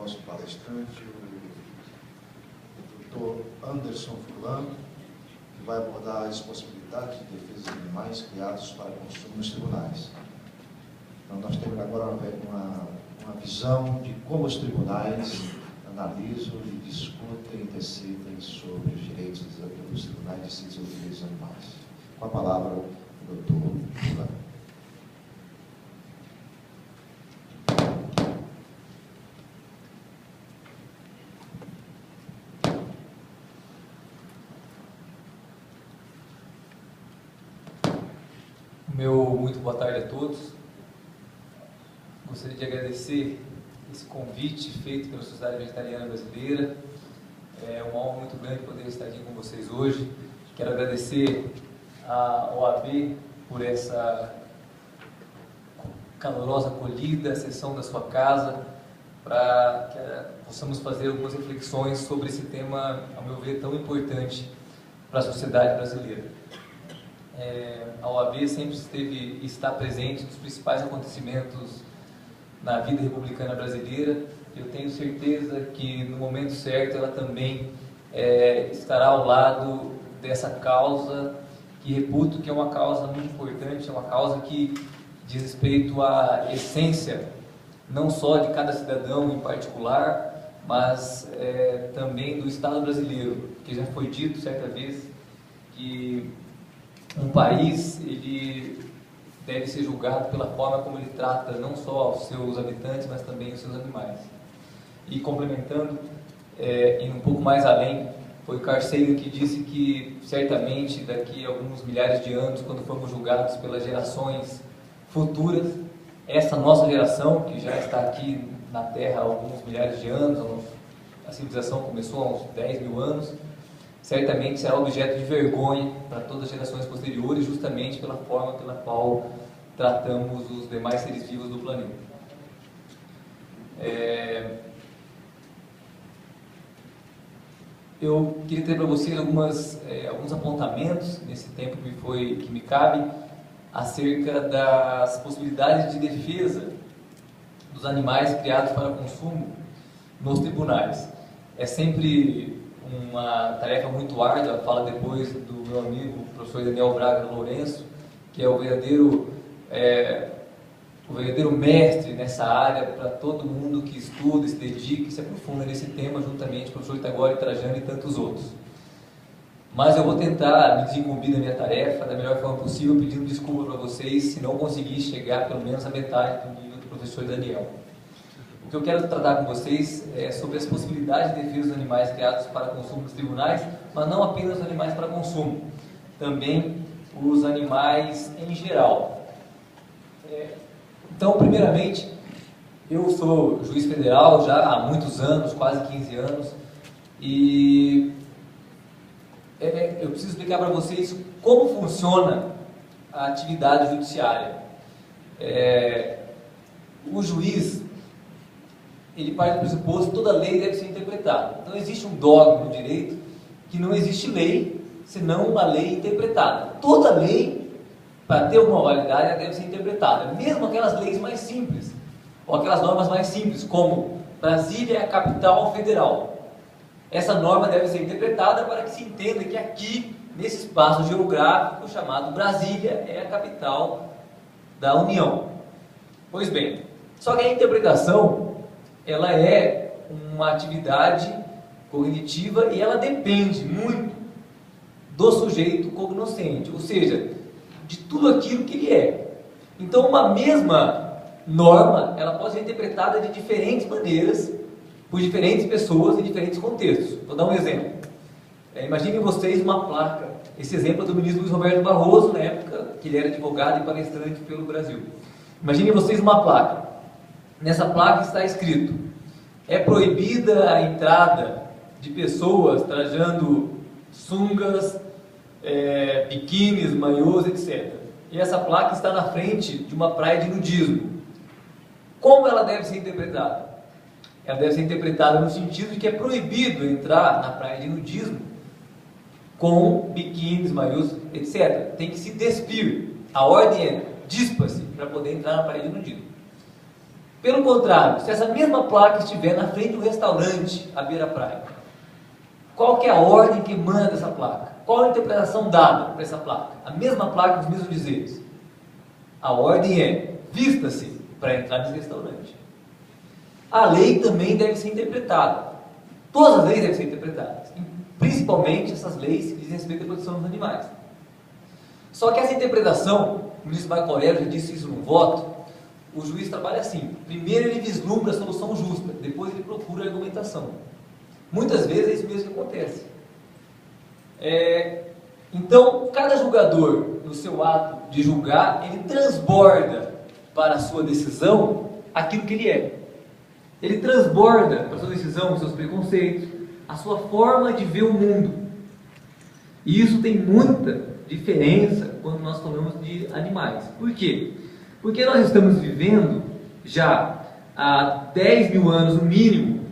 nosso palestrante, o Dr. Anderson Furlan, que vai abordar as possibilidades de defesa de animais criados para consumo nos tribunais. Então, nós temos agora uma visão de como os tribunais analisam e discutem e decidem sobre os direitos dos tribunais de decisão dos direitos animais. Com a palavra, o Dr. Furlan. Muito boa tarde a todos. Gostaria de agradecer esse convite feito pela Sociedade Vegetariana Brasileira. É uma honra muito grande poder estar aqui com vocês hoje. Quero agradecer à OAB por essa calorosa acolhida, a sessão da sua casa, para que possamos fazer algumas reflexões sobre esse tema, ao meu ver, tão importante para a sociedade brasileira. A OAB sempre esteve e está presente nos principais acontecimentos na vida republicana brasileira. Eu tenho certeza que no momento certo ela também estará ao lado dessa causa que reputo que é uma causa muito importante, é uma causa que diz respeito à essência não só de cada cidadão em particular, mas também do Estado brasileiro, que já foi dito certa vez que um país ele deve ser julgado pela forma como ele trata não só os seus habitantes, mas também os seus animais. E complementando, indo um pouco mais além, foi Carl Sagan que disse que certamente daqui a alguns milhares de anos, quando formos julgados pelas gerações futuras, essa nossa geração, que já está aqui na Terra há alguns milhares de anos, a civilização começou há uns 10 mil anos, certamente será objeto de vergonha para todas as gerações posteriores, justamente pela forma pela qual tratamos os demais seres vivos do planeta. Eu queria ter para vocês alguns apontamentos, nesse tempo que me cabe, acerca das possibilidades de defesa dos animais criados para consumo nos tribunais. É sempre uma tarefa muito árdua, fala depois do meu amigo, o professor Daniel Braga Lourenço, que é o verdadeiro mestre nessa área para todo mundo que estuda, se dedica e se aprofunda nesse tema, juntamente com o professor Itagori Trajano e tantos outros. Mas eu vou tentar me desincumbir da minha tarefa da melhor forma possível, pedindo desculpa para vocês se não conseguir chegar pelo menos à metade do nível do professor Daniel. O que eu quero tratar com vocês é sobre as possibilidades de defesa dos animais criados para consumo nos tribunais, mas não apenas os animais para consumo, também os animais em geral. Então, primeiramente, eu sou juiz federal já há muitos anos, quase 15 anos, e eu preciso explicar para vocês como funciona a atividade judiciária. O juiz, ele parte do pressuposto que toda lei deve ser interpretada. Então existe um dogma no direito que não existe lei senão uma lei interpretada. Toda lei, para ter alguma validade, ela deve ser interpretada. Mesmo aquelas leis mais simples, ou aquelas normas mais simples, como Brasília é a capital federal. Essa norma deve ser interpretada para que se entenda que aqui, nesse espaço geográfico chamado Brasília, é a capital da União. Pois bem, só que a interpretação ela é uma atividade cognitiva e ela depende muito do sujeito cognoscente, ou seja, de tudo aquilo que ele é. Então, uma mesma norma, ela pode ser interpretada de diferentes maneiras, por diferentes pessoas em diferentes contextos. Vou dar um exemplo. Imaginem vocês uma placa. Esse exemplo é do ministro Luiz Roberto Barroso, na época que ele era advogado e palestrante pelo Brasil. Imaginem vocês uma placa. Nessa placa está escrito: é proibida a entrada de pessoas trajando sungas, biquínis, maiôs, etc. E essa placa está na frente de uma praia de nudismo. Como ela deve ser interpretada? Ela deve ser interpretada no sentido de que é proibido entrar na praia de nudismo com biquínis, maiôs, etc. Tem que se despir. A ordem é dispa-se para poder entrar na praia de nudismo. Pelo contrário, se essa mesma placa estiver na frente do restaurante à beira-praia, qual que é a ordem que emana dessa placa? Qual a interpretação dada para essa placa? A mesma placa, os mesmos dizeres. A ordem é: vista-se para entrar nesse restaurante. A lei também deve ser interpretada. Todas as leis devem ser interpretadas, principalmente essas leis que dizem respeito à proteção dos animais. Só que essa interpretação, o ministro Marco Aurélio já disse isso no voto, o juiz trabalha assim: primeiro ele vislumbra a solução justa, depois ele procura a argumentação. Muitas vezes é isso mesmo que acontece. Então, cada julgador, no seu ato de julgar, ele transborda para a sua decisão aquilo que ele é. Ele transborda para a sua decisão os seus preconceitos, a sua forma de ver o mundo. E isso tem muita diferença quando nós falamos de animais. Por quê? Porque nós estamos vivendo já há 10 mil anos, no mínimo,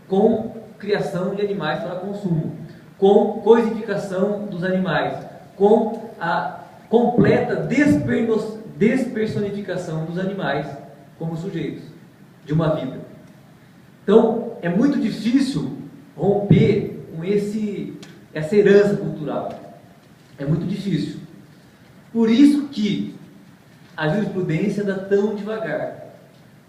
com criação de animais para consumo, com coisificação dos animais, com a completa despersonificação dos animais como sujeitos de uma vida. Então, é muito difícil romper com essa herança cultural. É muito difícil. Por isso que a jurisprudência anda tão devagar.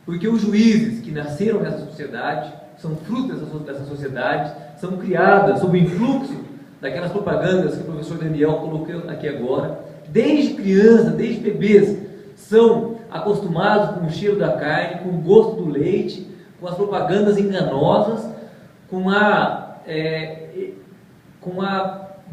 Porque os juízes que nasceram nessa sociedade, são frutos dessa sociedade, são criadas sob o influxo daquelas propagandas que o professor Daniel colocou aqui agora. Desde criança, desde bebês, são acostumados com o cheiro da carne, com o gosto do leite, com as propagandas enganosas, com a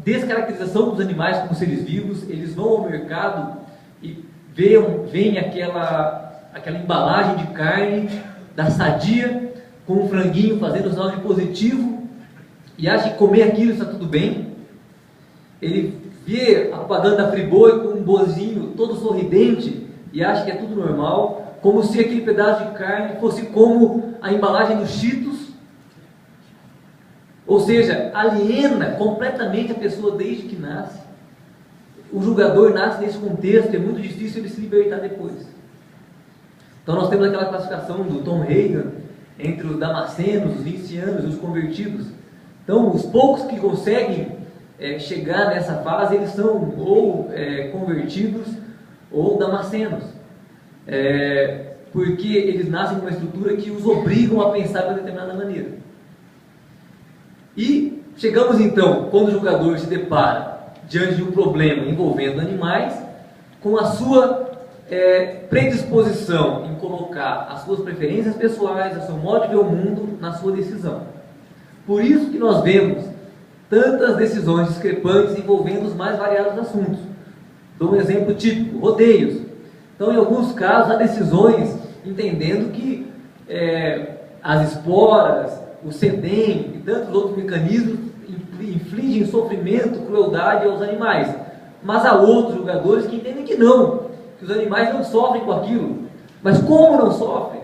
descaracterização dos animais como seres vivos. Eles vão ao mercado e veem aquela embalagem de carne da Sadia, com um franguinho fazendo o sinal de positivo, e acha que comer aquilo está tudo bem. Ele vê a propaganda da Friboi com um bozinho todo sorridente e acha que é tudo normal, como se aquele pedaço de carne fosse como a embalagem dos Cheetos. Ou seja, aliena completamente a pessoa desde que nasce. O julgador nasce nesse contexto, é muito difícil ele se libertar depois. Então nós temos aquela classificação do Tom Reagan entre os damascenos, os vincianos e os convertidos. Então os poucos que conseguem chegar nessa fase, eles são ou convertidos ou damascenos, porque eles nascem com uma estrutura que os obrigam a pensar de uma determinada maneira. E chegamos então, quando o julgador se depara diante de um problema envolvendo animais, com a sua predisposição em colocar as suas preferências pessoais, o seu modo de ver o mundo na sua decisão. Por isso que nós vemos tantas decisões discrepantes envolvendo os mais variados assuntos. Dou um exemplo típico: rodeios. Então, em alguns casos, há decisões entendendo que as esporas, o SEDEM e tantos outros mecanismos infligem sofrimento, crueldade aos animais. Mas há outros julgadores que entendem que não, que os animais não sofrem com aquilo. Mas como não sofrem?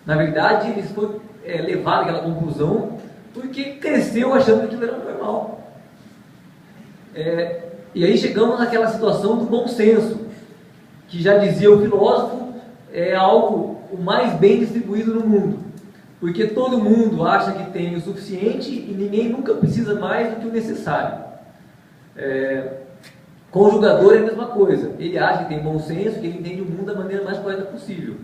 Na verdade, eles foram levados àquela conclusão porque cresceu achando que aquilo era normal. E aí chegamos naquela situação do bom senso, que já dizia o filósofo, é algo o mais bem distribuído no mundo, porque todo mundo acha que tem o suficiente e ninguém nunca precisa mais do que o necessário. Com o julgador é a mesma coisa, ele acha que tem bom senso, que ele entende o mundo da maneira mais correta possível,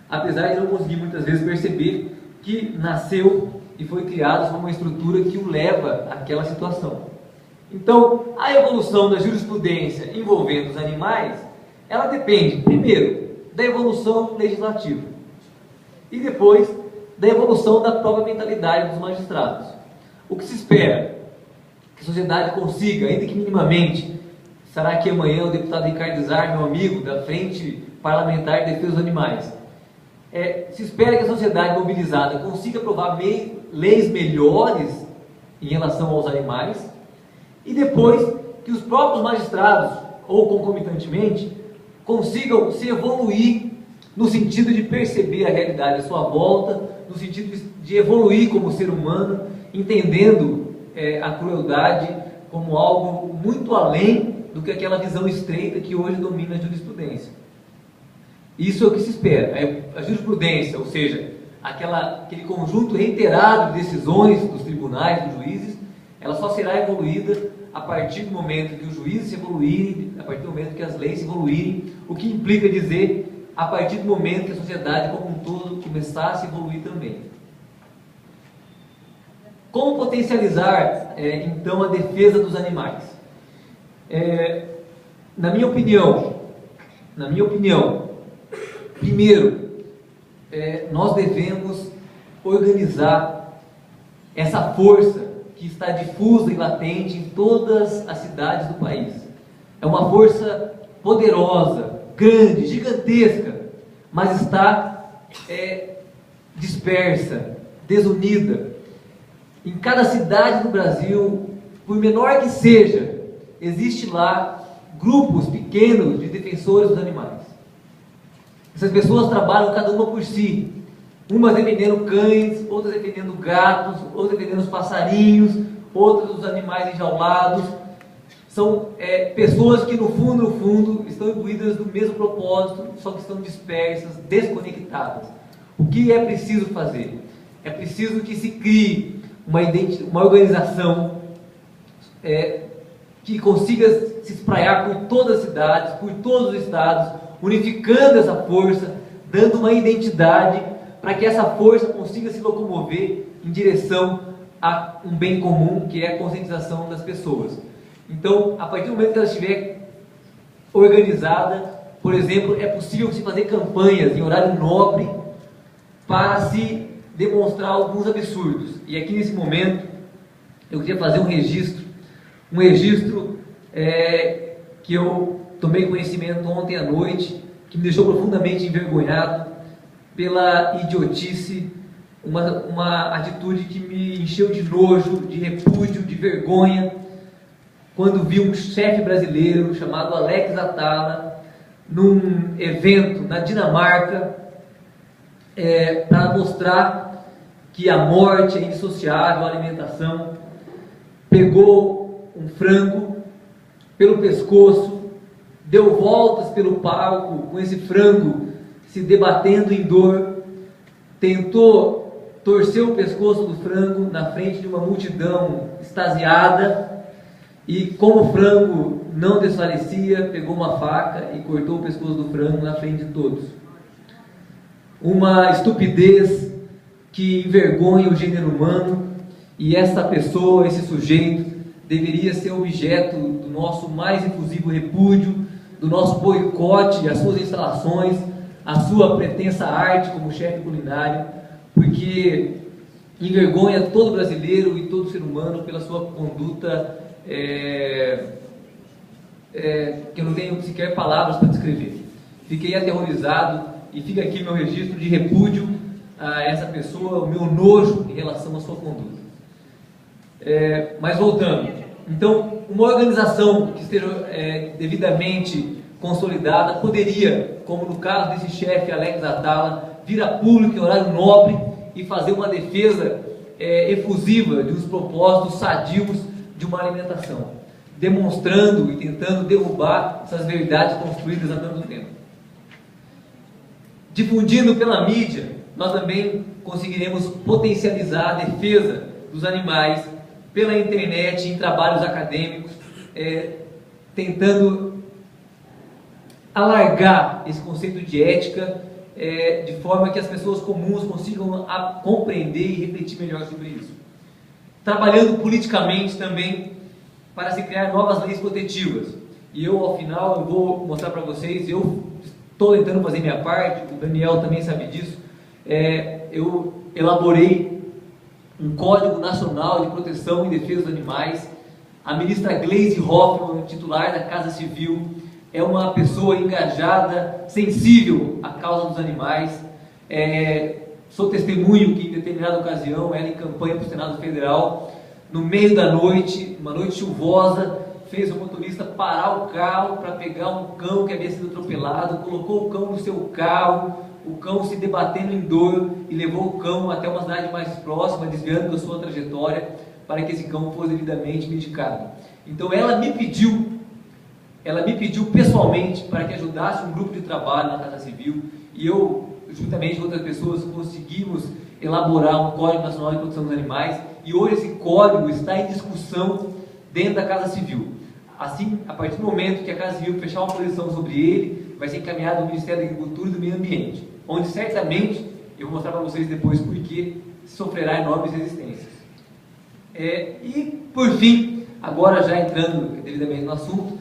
apesar de não conseguir muitas vezes perceber que nasceu e foi criado sob uma estrutura que o leva àquela situação. Então, a evolução da jurisprudência envolvendo os animais, ela depende, primeiro, da evolução legislativa e depois da evolução da própria mentalidade dos magistrados. O que se espera que a sociedade consiga, ainda que minimamente, será que amanhã o deputado Ricardo Zar, meu amigo, da Frente Parlamentar de Defesa dos Animais, se espera que a sociedade mobilizada consiga aprovar leis melhores em relação aos animais, e depois que os próprios magistrados, ou concomitantemente, consigam se evoluir no sentido de perceber a realidade à sua volta, no sentido de evoluir como ser humano, entendendo a crueldade como algo muito além do que aquela visão estreita que hoje domina a jurisprudência. Isso é o que se espera. A jurisprudência, ou seja, aquele conjunto reiterado de decisões dos tribunais, dos juízes, ela só será evoluída a partir do momento que os juízes se evoluírem, a partir do momento que as leis se evoluírem, o que implica dizer a partir do momento que a sociedade como um todo começar a se evoluir também. Como potencializar, então, a defesa dos animais? Na minha opinião, primeiro, nós devemos organizar essa força que está difusa e latente em todas as cidades do país. É uma força poderosa, grande, gigantesca, mas está dispersa, desunida. Em cada cidade do Brasil, por menor que seja, existe lá grupos pequenos de defensores dos animais. Essas pessoas trabalham cada uma por si, umas defendendo cães, outras defendendo gatos, outras defendendo os passarinhos, outras os animais enjaulados. São pessoas que no fundo estão imbuídas do mesmo propósito, só que estão dispersas, desconectadas. O que é preciso fazer? É preciso que se crie uma organização que consiga se espraiar por todas as cidades, por todos os estados, unificando essa força, dando uma identidade para que essa força consiga se locomover em direção a um bem comum, que é a conscientização das pessoas. Então, a partir do momento que ela estiver organizada, por exemplo, é possível se fazer campanhas em horário nobre para se demonstrar alguns absurdos. E aqui nesse momento, eu queria fazer um registro que eu tomei conhecimento ontem à noite, que me deixou profundamente envergonhado pela idiotice, uma atitude que me encheu de nojo, de repúdio, de vergonha, quando vi um chefe brasileiro chamado Alex Atala num evento na Dinamarca para mostrar que a morte é indissociável à alimentação. Pegou um frango pelo pescoço, deu voltas pelo palco com esse frango se debatendo em dor, tentou torcer o pescoço do frango na frente de uma multidão extasiada, e como o frango não desfalecia, pegou uma faca e cortou o pescoço do frango na frente de todos. Uma estupidez que envergonha o gênero humano, e essa pessoa, esse sujeito, deveria ser objeto do nosso mais efusivo repúdio, do nosso boicote às suas instalações, à sua pretensa arte como chefe culinário, porque envergonha todo brasileiro e todo ser humano pela sua conduta que eu não tenho sequer palavras para descrever. Fiquei aterrorizado e fica aqui meu registro de repúdio a essa pessoa, o meu nojo em relação à sua conduta. Mas voltando, então, uma organização que esteja devidamente consolidada poderia, como no caso desse chefe Alex Atala, vir a público em horário nobre e fazer uma defesa efusiva de uns propósitos sadios de uma alimentação, demonstrando e tentando derrubar essas verdades construídas há tanto tempo. Difundindo pela mídia, nós também conseguiremos potencializar a defesa dos animais pela internet, em trabalhos acadêmicos, tentando alargar esse conceito de ética, de forma que as pessoas comuns consigam compreender e refletir melhor sobre isso. Trabalhando politicamente também para se criar novas leis protetivas. E eu, ao final, eu vou mostrar para vocês, eu estou tentando fazer minha parte, o Daniel também sabe disso. Eu elaborei um Código Nacional de Proteção e Defesa dos Animais. A ministra Gleisi Hoffmann, titular da Casa Civil, é uma pessoa engajada, sensível à causa dos animais. Sou testemunho que, em determinada ocasião, ela em campanha para o Senado Federal, no meio da noite, uma noite chuvosa, fez o motorista parar o carro para pegar um cão que havia sido atropelado, colocou o cão no seu carro, o cão se debatendo em dor, e levou o cão até uma cidade mais próxima, desviando da sua trajetória, para que esse cão fosse devidamente medicado. Então ela me pediu ela me pediu pessoalmente para que ajudasse um grupo de trabalho na Casa Civil, e eu, juntamente com outras pessoas, conseguimos elaborar um Código Nacional de Proteção dos Animais, e hoje esse código está em discussão dentro da Casa Civil. Assim, a partir do momento que a Casa Civil fechar uma posição sobre ele, vai ser encaminhado ao Ministério da Agricultura e do Meio Ambiente, onde certamente, eu vou mostrar para vocês depois por que, sofrerá enormes resistências. E, por fim, agora já entrando devidamente no assunto,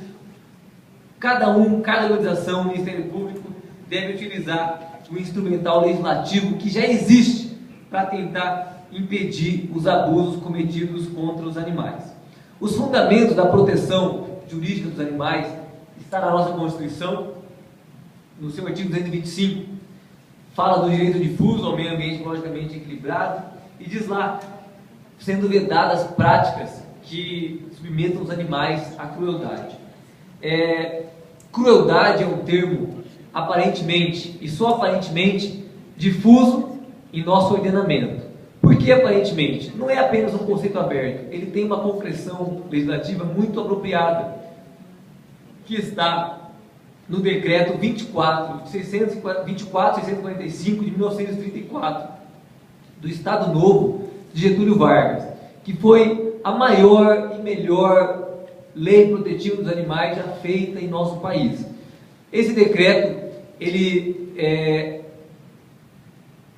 cada organização, Ministério Público, deve utilizar o instrumental legislativo que já existe para tentar impedir os abusos cometidos contra os animais. Os fundamentos da proteção jurídica dos animais está na nossa Constituição, no seu artigo 225, fala do direito difuso ao meio ambiente ecologicamente equilibrado, e diz lá, sendo vedadas práticas que submetam os animais à crueldade. Crueldade é um termo aparentemente, e só aparentemente, difuso em nosso ordenamento. Por que aparentemente? Não é apenas um conceito aberto, ele tem uma concreção legislativa muito apropriada, que está no decreto 24.645 de 1934, do Estado Novo de Getúlio Vargas, que foi a maior e melhor lei protetiva dos animais já feita em nosso país. Esse decreto, ele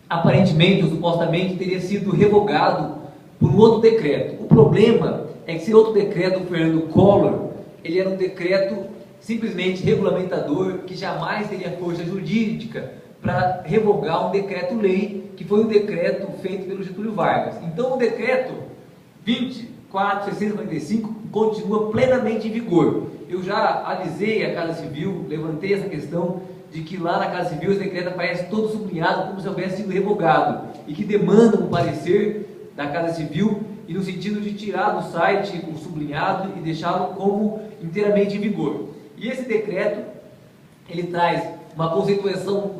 aparentemente ou supostamente teria sido revogado por um outro decreto. O problema é que esse outro decreto do Fernando Collor, ele era um decreto simplesmente regulamentador, que jamais teria força jurídica para revogar um decreto-lei, que foi um decreto feito pelo Getúlio Vargas. Então o decreto 24.645 continua plenamente em vigor. Eu já avisei a Casa Civil, levantei essa questão de que lá na Casa Civil esse decreto aparece todo sublinhado como se houvesse sido revogado, e que demanda um parecer da Casa Civil, e no sentido de tirar do site o sublinhado e deixá-lo como inteiramente em vigor. E esse decreto, ele traz uma conceituação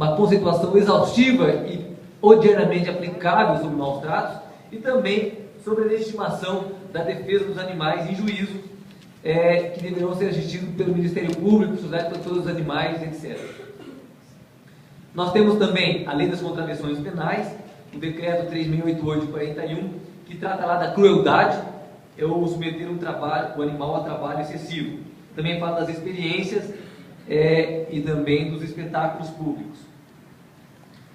exaustiva e odiernamente aplicável sobre maus tratos, e também sobre a legitimação da defesa dos animais em juízo, que deverão ser assistidos pelo Ministério Público, Sociedade Protetora dos Animais, etc. Nós temos também a Lei das Contravenções Penais, o Decreto 3.688 de 41, que trata lá da crueldade, ou submeter o animal a trabalho excessivo. Também fala das experiências e também dos espetáculos públicos.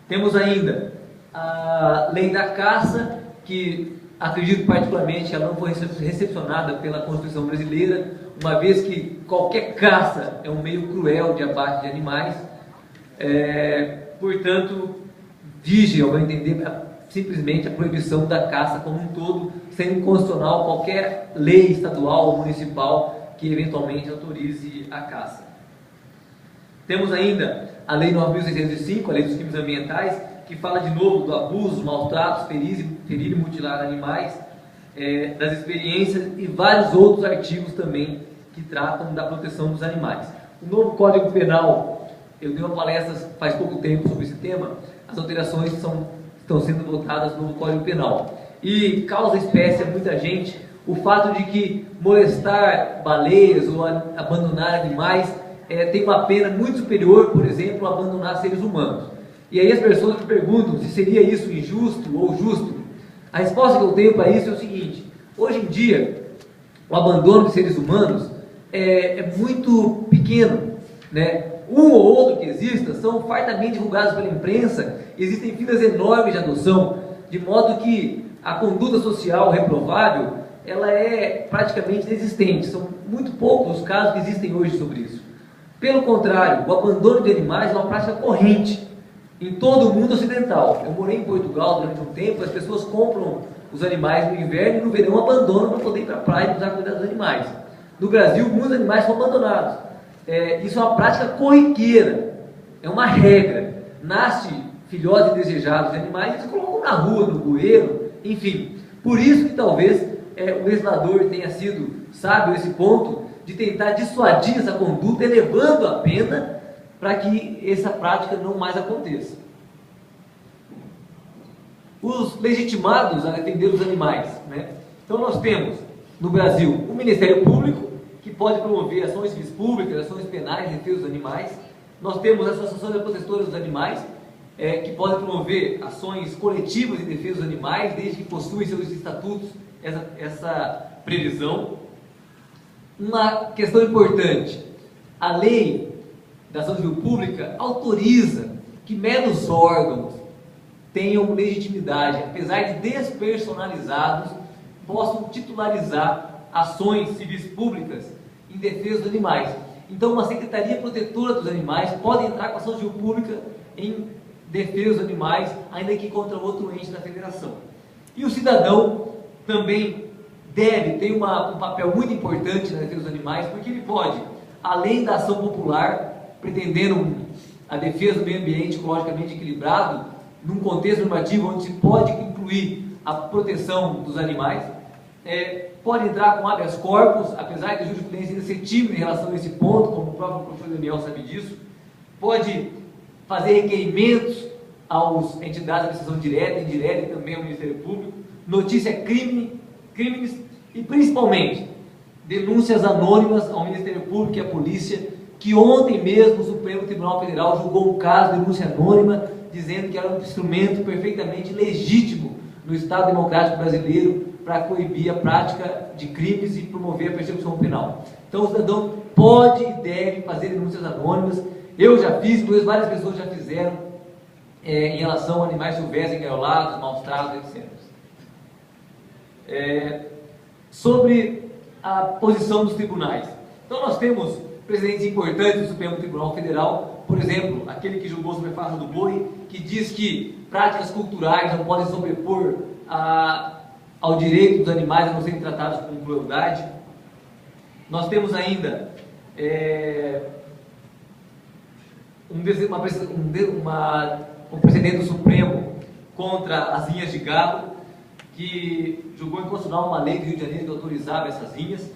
Temos ainda a Lei da Caça, que acredito particularmente que ela não foi recepcionada pela Constituição brasileira, uma vez que qualquer caça é um meio cruel de abate de animais. Portanto, vige, ao meu entender, simplesmente a proibição da caça como um todo, sendo inconstitucional qualquer lei estadual ou municipal que eventualmente autorize a caça. Temos ainda a Lei 9.605, a Lei dos Crimes Ambientais, que fala de novo do abuso, maus tratos, ferir e mutilar animais, das experiências, e vários outros artigos também que tratam da proteção dos animais. O novo Código Penal, eu dei uma palestra faz pouco tempo sobre esse tema, as alterações estão sendo votadas no novo Código Penal. E causa espécie a muita gente o fato de que molestar baleias ou abandonar animais tem uma pena muito superior, por exemplo, a abandonar seres humanos. E aí as pessoas me perguntam se seria isso injusto ou justo. A resposta que eu tenho para isso é o seguinte: hoje em dia, o abandono de seres humanos é muito pequeno, né? Um ou outro que exista são fartamente divulgados pela imprensa, existem filas enormes de adoção, de modo que a conduta social reprovável ela é praticamente inexistente. São muito poucos os casos que existem hoje sobre isso. Pelo contrário, o abandono de animais é uma prática corrente em todo o mundo ocidental. Eu morei em Portugal durante um tempo, as pessoas compram os animais no inverno e no verão abandonam para poder ir para a praia e precisar cuidar dos animais. No Brasil, muitos animais são abandonados. Isso é uma prática corriqueira, é uma regra. Nasce filhotes indesejados de animais e eles colocam na rua, no bueiro, enfim. Por isso que talvez o legislador tenha sido sábio a esse ponto de tentar dissuadir essa conduta, elevando a pena para que essa prática não mais aconteça. Os legitimados a defender os animais, né? Então nós temos no Brasil o Ministério Público, que pode promover ações civis públicas, ações penais em defesa dos animais. Nós temos a Associação de Protetores dos Animais, que pode promover ações coletivas em defesa dos animais, desde que possuem seus estatutos essa previsão. Uma questão importante: a lei da ação civil pública autoriza que meros órgãos tenham legitimidade, apesar de despersonalizados, possam titularizar ações civis públicas em defesa dos animais. Então, uma Secretaria Protetora dos Animais pode entrar com ação civil pública em defesa dos animais, ainda que contra outro ente da federação. E o cidadão também tem um papel muito importante na defesa dos animais, porque ele pode, além da ação popular, pretendendo a defesa do meio ambiente ecologicamente equilibrado, num contexto normativo onde se pode incluir a proteção dos animais, pode entrar com habeas corpus, apesar de a jurisprudência ainda ser tímida em relação a esse ponto, como o próprio professor Daniel sabe disso, pode fazer requerimentos às entidades de decisão direta, indireta e também ao Ministério Público, notícia crimes e principalmente denúncias anônimas ao Ministério Público e à Polícia, que ontem mesmo o Supremo Tribunal Federal julgou um caso de denúncia anônima, dizendo que era um instrumento perfeitamente legítimo no Estado Democrático Brasileiro para coibir a prática de crimes e promover a persecução penal. Então o cidadão pode e deve fazer denúncias anônimas. Eu já fiz, várias pessoas já fizeram em relação a animais silvestres engarolados, maus-tratos, etc. Sobre a posição dos tribunais. Então nós temos presidentes importantes do Supremo Tribunal Federal, por exemplo, aquele que julgou sobre a farra do boi, que diz que práticas culturais não podem sobrepor ao direito dos animais a não serem tratados com crueldade. Nós temos ainda um precedente do Supremo contra as rinhas de gado, que julgou inconstitucional uma lei do Rio de Janeiro que autorizava essas rinhas.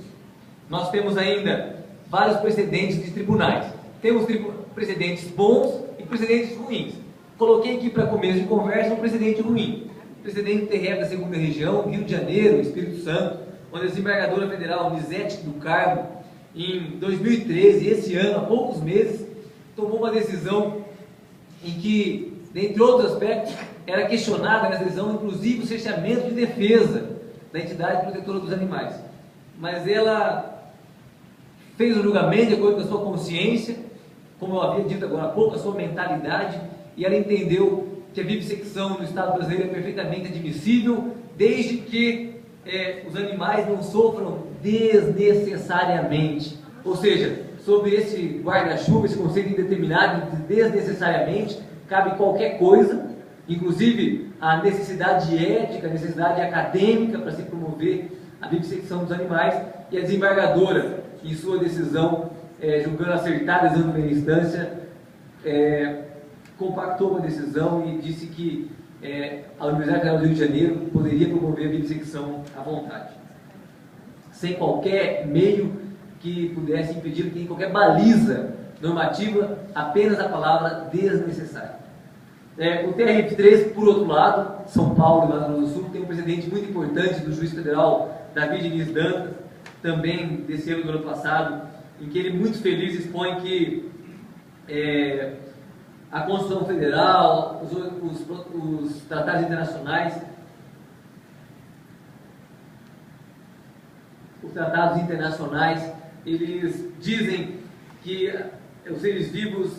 Nós temos ainda vários precedentes de tribunais. Temos precedentes bons e precedentes ruins. Coloquei aqui para começo de conversa um precedente ruim. O precedente terreno da segunda região, Rio de Janeiro, Espírito Santo, onde a desembargadora federal Nizete do Carmo, em 2013, esse ano, há poucos meses, tomou uma decisão em que, dentre outros aspectos, era questionada nessa decisão, inclusive, o cerceamento de defesa da entidade protetora dos animais. Mas ela fez o julgamento de acordo com a sua consciência, como eu havia dito agora há pouco, a sua mentalidade, e ela entendeu que a vivissecção no Estado brasileiro é perfeitamente admissível, desde que os animais não sofram desnecessariamente. Ou seja, sobre esse guarda-chuva, esse conceito indeterminado de desnecessariamente, cabe qualquer coisa, inclusive a necessidade ética, a necessidade acadêmica para se promover a vivissecção dos animais, e a desembargadora, em sua decisão, julgando acertada a decisão de primeira instância, compactou a decisão e disse que a Universidade Federal do Rio de Janeiro poderia promover a vivissecção à vontade, sem qualquer meio que pudesse impedir, que qualquer baliza normativa, apenas a palavra desnecessário. O TRF3, por outro lado, São Paulo e Mato Grosso do Sul, tem um precedente muito importante do juiz federal Davi Diniz Dantas, também desse ano do ano passado, em que ele, muito feliz, expõe que a Constituição Federal, os tratados internacionais, eles dizem que os seres vivos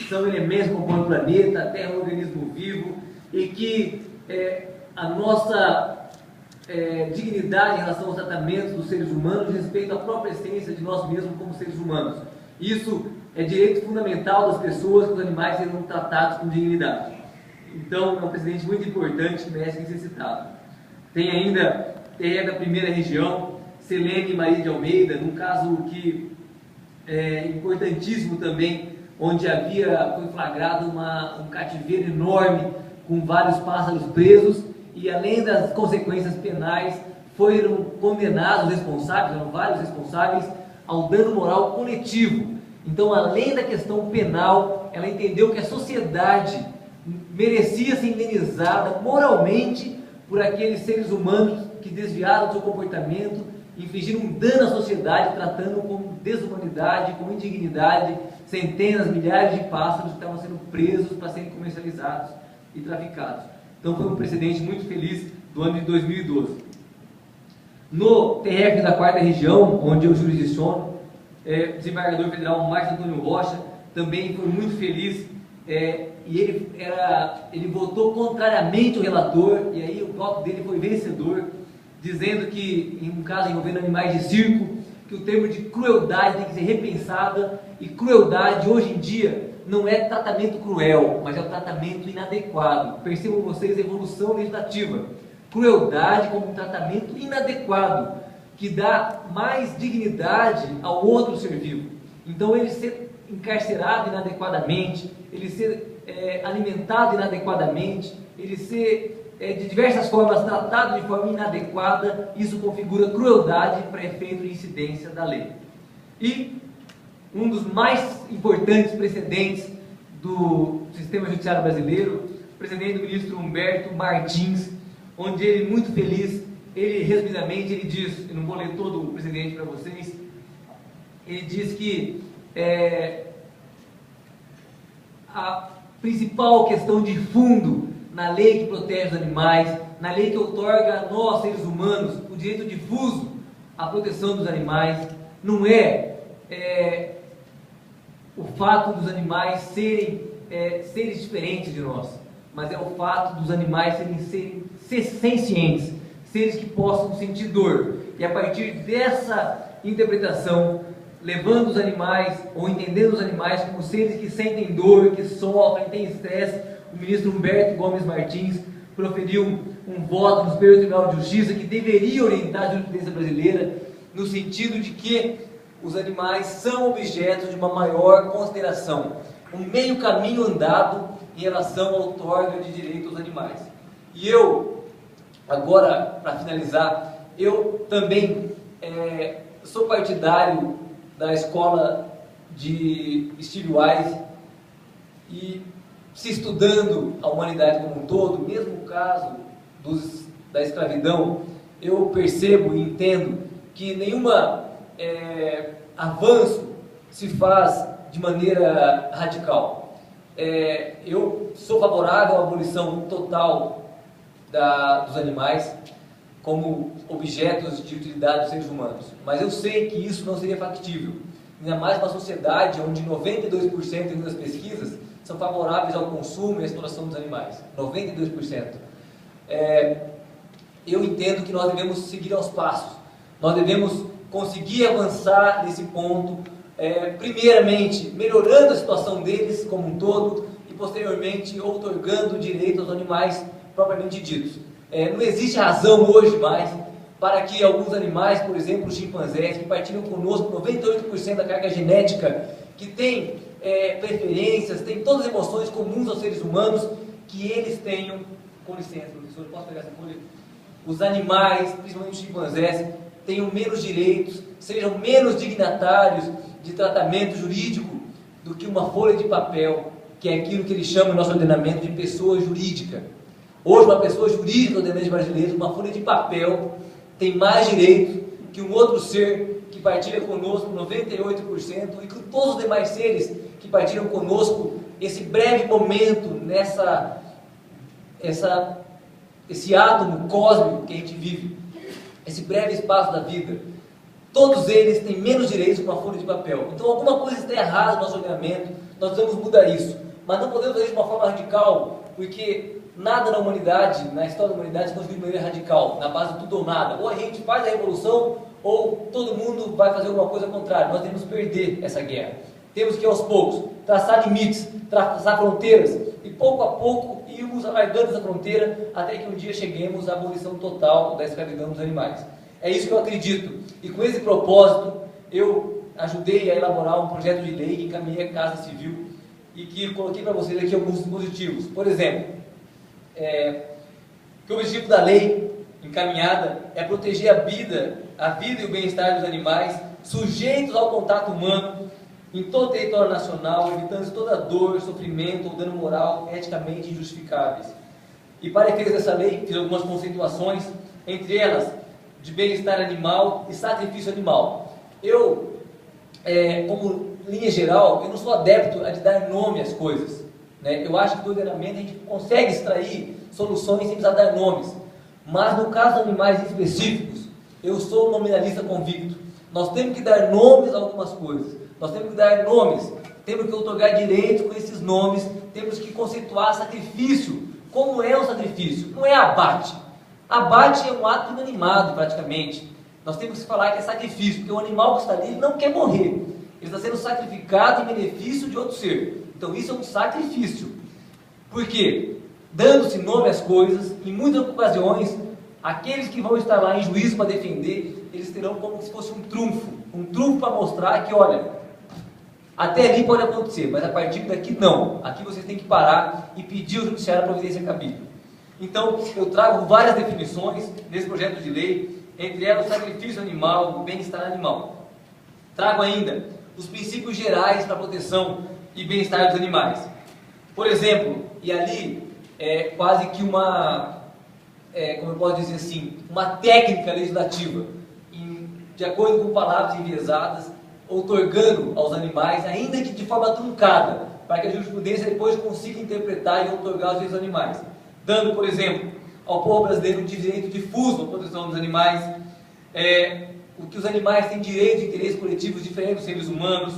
são elementos que compõem o planeta, a Terra é um organismo vivo, e que a nossa dignidade em relação aos tratamentos dos seres humanos diz respeito à própria essência de nós mesmos como seres humanos. Isso é direito fundamental das pessoas, que os animais sejam tratados com dignidade. Então, é um precedente muito importante que merece ser citado. Tem ainda da primeira região, Selene Maria de Almeida, num caso que é importantíssimo também, onde foi flagrado um cativeiro enorme com vários pássaros presos, e além das consequências penais, foram condenados os responsáveis, eram vários responsáveis, ao dano moral coletivo. Então, além da questão penal, ela entendeu que a sociedade merecia ser indenizada moralmente por aqueles seres humanos que desviaram do seu comportamento infligiram um dano à sociedade, tratando com desumanidade, com indignidade, centenas, milhares de pássaros que estavam sendo presos para serem comercializados e traficados. Então foi um precedente muito feliz do ano de 2012. No TRF da 4ª Região, onde eu jurisdiciono, o desembargador federal Márcio Antônio Rocha também foi muito feliz, e ele votou contrariamente ao relator, e aí o voto dele foi vencedor, dizendo que, em um caso envolvendo animais de circo, que o termo de crueldade tem que ser repensada, e crueldade hoje em dia não é tratamento cruel, mas é o tratamento inadequado. Percebam vocês a evolução legislativa. Crueldade como um tratamento inadequado, que dá mais dignidade ao outro ser vivo. Então ele ser encarcerado inadequadamente, ele ser alimentado inadequadamente, ele ser de diversas formas tratado de forma inadequada, isso configura crueldade para efeito de incidência da lei. E um dos mais importantes precedentes do sistema judiciário brasileiro, o precedente do ministro Humberto Martins, onde ele, muito feliz, ele resumidamente, ele diz, eu não vou ler todo o precedente para vocês, ele diz que a principal questão de fundo na lei que protege os animais, na lei que outorga a nós, seres humanos, o direito difuso à proteção dos animais, não é o fato dos animais serem seres diferentes de nós, mas é o fato dos animais serem sencientes, seres que possam sentir dor. E a partir dessa interpretação, levando os animais, ou entendendo os animais como seres que sentem dor, que sofrem, têm estresse, o ministro Humberto Gomes Martins proferiu um voto no Superior Tribunal de Justiça que deveria orientar a jurisprudência brasileira no sentido de que os animais são objetos de uma maior consideração, um meio caminho andado em relação ao outorga de direito aos animais. E eu, agora, para finalizar, eu também sou partidário da escola de Steve Wise, e se estudando a humanidade como um todo, mesmo o caso da escravidão, eu percebo e entendo que nenhuma avanço se faz de maneira radical. Eu sou favorável à abolição total dos animais como objetos de utilidade dos seres humanos, mas eu sei que isso não seria factível, ainda mais numa sociedade onde 92% das pesquisas são favoráveis ao consumo e à exploração dos animais, 92%. Eu entendo que nós devemos seguir aos passos, nós devemos conseguir avançar nesse ponto, primeiramente melhorando a situação deles como um todo e posteriormente outorgando direito aos animais propriamente ditos. Não existe razão hoje mais para que alguns animais, por exemplo os chimpanzés, que partilham conosco 98% da carga genética, que têm preferências, têm todas as emoções comuns aos seres humanos, que eles tenham, com licença professor, posso pegar essa folha? Os animais, principalmente os chimpanzés, tenham menos direitos, sejam menos dignatários de tratamento jurídico do que uma folha de papel, que é aquilo que eles chamam no nosso ordenamento de pessoa jurídica. Hoje, uma pessoa jurídica do ordenamento brasileiro, uma folha de papel, tem mais direito que um outro ser que partilha conosco 98% e que todos os demais seres que partilham conosco esse breve momento esse átomo cósmico que a gente vive, esse breve espaço da vida. Todos eles têm menos direitos que uma folha de papel. Então alguma coisa está errada no nosso ordenamento, nós precisamos mudar isso. Mas não podemos fazer isso de uma forma radical, porque nada na humanidade, na história da humanidade, se conseguir de maneira radical, na base do tudo ou nada. Ou a gente faz a revolução, ou todo mundo vai fazer alguma coisa contrária. Nós temos que perder essa guerra. Temos que, aos poucos, traçar limites, traçar fronteiras, e pouco a pouco irmos alargando essa fronteira, até que um dia cheguemos à abolição total da escravidão dos animais. É isso que eu acredito. E com esse propósito, eu ajudei a elaborar um projeto de lei que encaminhei à Casa Civil, e que coloquei para vocês aqui alguns dispositivos. Por exemplo, que o objetivo da lei encaminhada é proteger a vida e o bem-estar dos animais sujeitos ao contato humano em todo o território nacional, evitando toda dor, sofrimento ou dano moral eticamente injustificáveis. E para efeitos dessa lei, fiz algumas conceituações, entre elas, de bem-estar animal e sacrifício animal. Eu, como linha geral, eu não sou adepto a de dar nome às coisas, né? Eu acho que verdadeiramente a gente consegue extrair soluções sem precisar dar nomes. Mas no caso de animais específicos, eu sou nominalista convicto. Nós temos que dar nomes a algumas coisas. Nós temos que dar nomes, temos que otorgar direitos com esses nomes, temos que conceituar sacrifício. Como é o sacrifício? Não é abate. Abate é um ato inanimado praticamente. Nós temos que falar que é sacrifício, porque o animal que está ali ele não quer morrer. Ele está sendo sacrificado em benefício de outro ser. Então isso é um sacrifício. Por quê? Dando-se nome às coisas, em muitas ocasiões, aqueles que vão estar lá em juízo para defender, eles terão como se fosse um trunfo para mostrar que, olha, até ali pode acontecer, mas a partir daqui não. Aqui vocês têm que parar e pedir ao judiciário a providência cabível. Então, eu trago várias definições nesse projeto de lei, entre elas o sacrifício animal, o bem-estar animal. Trago ainda os princípios gerais para a proteção e bem-estar dos animais. Por exemplo, e ali é quase que uma, como eu posso dizer assim, uma técnica legislativa, de acordo com palavras enviesadas, outorgando aos animais, ainda que de forma truncada, para que a jurisprudência depois consiga interpretar e outorgar aos direitos dos animais. Dando, por exemplo, ao povo brasileiro um direito difuso à proteção dos animais, o que os animais têm direitos e interesses coletivos diferentes dos seres humanos,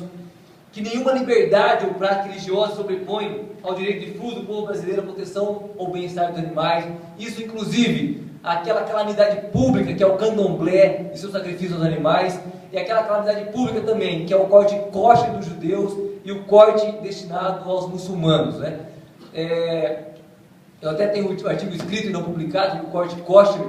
que nenhuma liberdade ou prática religiosa sobrepõe ao direito difuso do povo brasileiro à proteção ou bem-estar dos animais. Isso, inclusive, aquela calamidade pública que é o candomblé e seu sacrifício aos animais, e aquela calamidade pública também, que é o corte kosher dos judeus e o corte destinado aos muçulmanos, né? Eu até tenho um artigo escrito e não publicado, do corte kosher,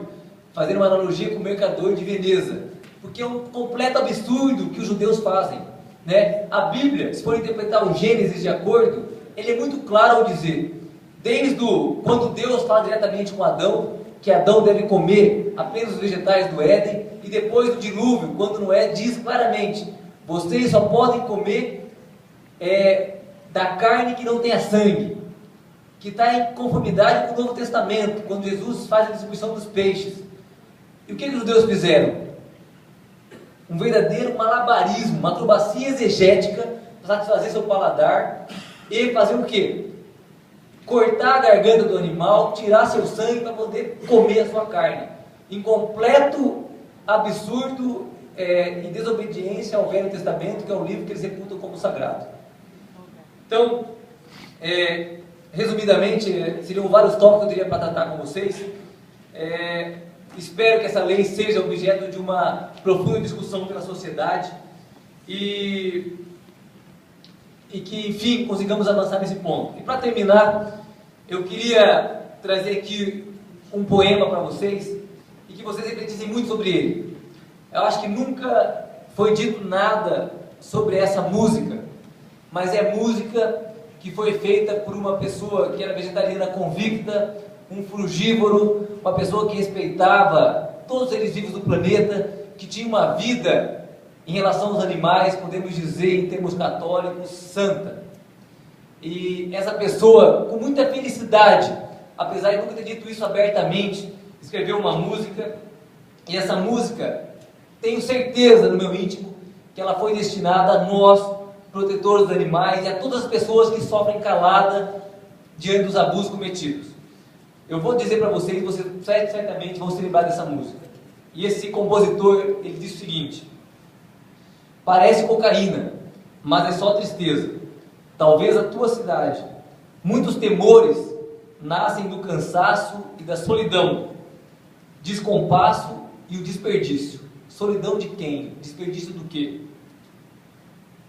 fazendo uma analogia com o mercador de Veneza, porque é um completo absurdo que os judeus fazem, né? A Bíblia, se for interpretar o Gênesis de acordo, ele é muito claro ao dizer, desde quando Deus fala diretamente com Adão, que Adão deve comer apenas os vegetais do Éden, e depois do dilúvio, quando Noé diz claramente, vocês só podem comer da carne que não tenha sangue, que está em conformidade com o Novo Testamento, quando Jesus faz a distribuição dos peixes. E o que os judeus fizeram? Um verdadeiro malabarismo, uma acrobacia exegética para satisfazer seu paladar e fazer o quê? Cortar a garganta do animal, tirar seu sangue para poder comer a sua carne. Em completo absurdo e desobediência ao Velho Testamento, que é o livro que eles reputam como sagrado. Então, resumidamente, seriam vários tópicos que eu teria para tratar com vocês. Espero que essa lei seja objeto de uma profunda discussão pela sociedade e que, enfim, consigamos avançar nesse ponto. E para terminar, eu queria trazer aqui um poema para vocês e que vocês refletissem muito sobre ele. Eu acho que nunca foi dito nada sobre essa música, mas é música que foi feita por uma pessoa que era vegetariana convicta, um frugívoro, uma pessoa que respeitava todos os seres vivos do planeta, que tinha uma vida em relação aos animais, podemos dizer em termos católicos, santa. E essa pessoa, com muita felicidade, apesar de nunca ter dito isso abertamente, escreveu uma música, e essa música, tenho certeza no meu íntimo, que ela foi destinada a nós, protetores dos animais, e a todas as pessoas que sofrem calada diante dos abusos cometidos. Eu vou dizer para vocês, vocês certamente vão se lembrar dessa música. E esse compositor, ele diz o seguinte: parece cocaína, mas é só tristeza. Talvez a tua cidade. Muitos temores nascem do cansaço e da solidão, descompasso e o desperdício. Solidão de quem? Desperdício do quê?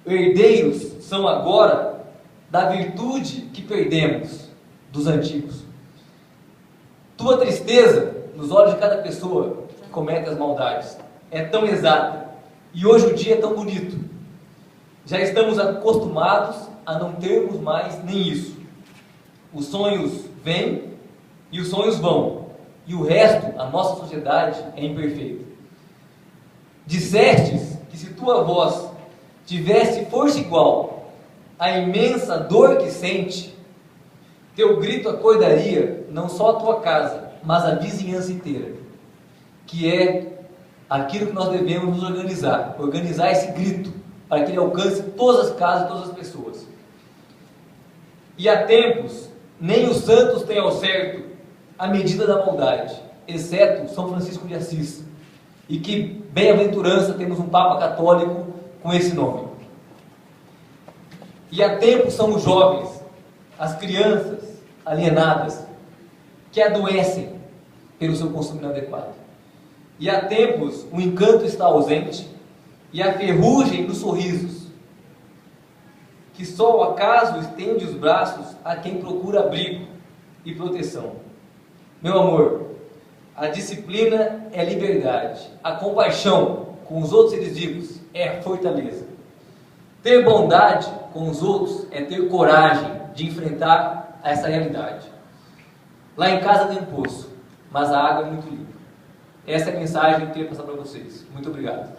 Herdeiros são agora da virtude que perdemos dos antigos. Tua tristeza, nos olhos de cada pessoa que comete as maldades, é tão exata, e hoje o dia é tão bonito. Já estamos acostumados a não termos mais nem isso. Os sonhos vêm e os sonhos vão, e o resto, a nossa sociedade, é imperfeita. Dissestes que se tua voz tivesse força igual à imensa dor que sente, teu grito acordaria não só a tua casa, mas a vizinhança inteira, que é aquilo que nós devemos nos organizar esse grito, para que ele alcance todas as casas, todas as pessoas. E há tempos, nem os santos têm ao certo a medida da maldade, exceto São Francisco de Assis. E que bem-aventurança temos um Papa católico com esse nome. E há tempos são os jovens, as crianças alienadas, que adoecem pelo seu consumo inadequado. E há tempos o encanto está ausente e a ferrugem nos sorrisos, que só o acaso estende os braços a quem procura abrigo e proteção. Meu amor, a disciplina é liberdade, a compaixão com os outros seres vivos é fortaleza. Ter bondade com os outros é ter coragem de enfrentar essa realidade. Lá em casa tem um poço, mas a água é muito limpa. Essa é a mensagem que eu queria passar para vocês. Muito obrigado.